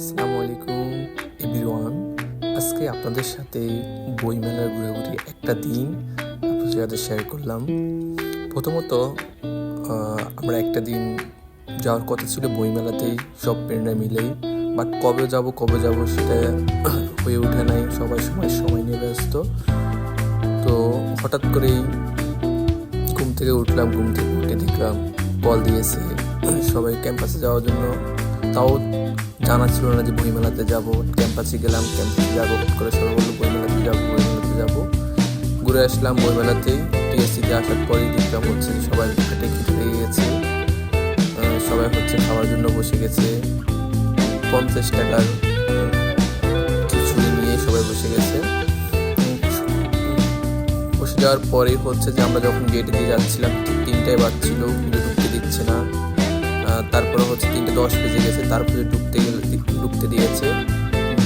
আসসালামু আলাইকুম এভরিওয়ান। আজকে আপনাদের সাথে বইমেলার ঘোরাঘুরি একটা দিন আপনাদের সাথে শেয়ার করলাম। প্রথমত আমরা একটা দিন যাওয়ার কথা ছিল বইমেলাতেই, সব ফ্রেন্ডরা মিলেই, বাট কবে যাব সেটা হয়ে ওঠে নাই, সবাই সময় নিয়ে ব্যস্ত। তো হঠাৎ করেই ঘুম থেকে উঠলাম, ঘুম থেকে উঠে দেখলাম কল দিয়েছে সবাই ক্যাম্পাসে যাওয়ার জন্য। তাও জানা ছিল না যে বইমেলাতে যাব। ক্যাম্পাসে গেলাম, ক্যাম্পাসে যাবো করে সবাই বললো বইমেলাতে যাবো। ঘুরে আসলাম বইমেলাতেই। টিএসসিতে আসার পরেই দেখলাম হচ্ছে সবাই পেটে খিদে লেগে গেছে, সবাই হচ্ছে খাওয়ার জন্য বসে গেছে। 50 টাকার খিচুড়ি নিয়ে সবাই বসে গেছে। বসে যাওয়ার পরেই হচ্ছে যে আমরা যখন গেটে দিয়ে যাচ্ছিলাম 3টায় বাজছিল, কিন্তু ঢুকতে দিচ্ছে না। তারপরে হচ্ছে 3:10 বেজে গেছে, তারপরে ঢুকতে দিয়েছে।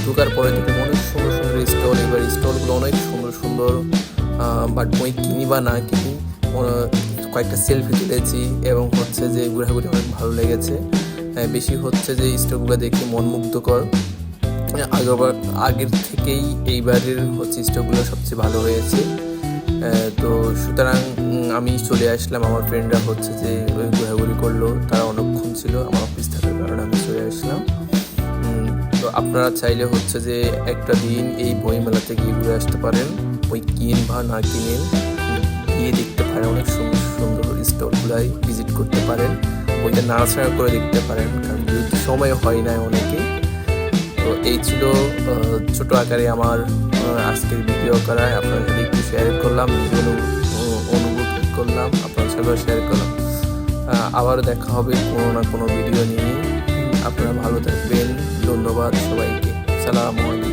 ঢুকার পরে দেখলাম অনেক সুন্দর স্টল। এবার স্টলগুলো অনেক সুন্দর, বাট বই কিনি বা না কিনি, কয়েকটা সেলফি তুলেছি এবং হচ্ছে যে ঘোরাঘুরি অনেক ভালো লেগেছে। বেশি হচ্ছে যে স্টলগুলো দেখে মন মুগ্ধকর। আগের থেকেই এইবারের হচ্ছে স্টলগুলো সবচেয়ে ভালো হয়েছে। তো সুতরাং আমি চলে আসলাম। আমার ফ্রেন্ডরা হচ্ছে যে ঘোরাঘুরি করলো, তারা অনেকক্ষণ ছিল, আমার অফিস থাকার কারণে আমি চলে আসলাম। তো আপনারা চাইলে হচ্ছে যে একটা দিন এই বইমেলাতে গিয়ে ঘুরে আসতে পারেন। বই কিন বা না কিনেন, গিয়ে দেখতে পারেন, অনেক সুন্দর স্টলগুলাই ভিজিট করতে পারেন, বইটা নাড়াচাড়া করে দেখতে পারেন, কারণ যেহেতু সময় হয় না অনেকে। তো এই ছিল ছোট আকারে আমার আজকের ভিডিও করা, আপনার সাথে একটু শেয়ার করলাম, অনুভূতি করলাম, আপনার সাথেও শেয়ার করলাম। আবারও দেখা হবে কোনো না কোনো ভিডিও নিয়ে। আপনারা ভালো থাকবেন। ধন্যবাদ সবাইকে। আসসালামু আলাইকুম।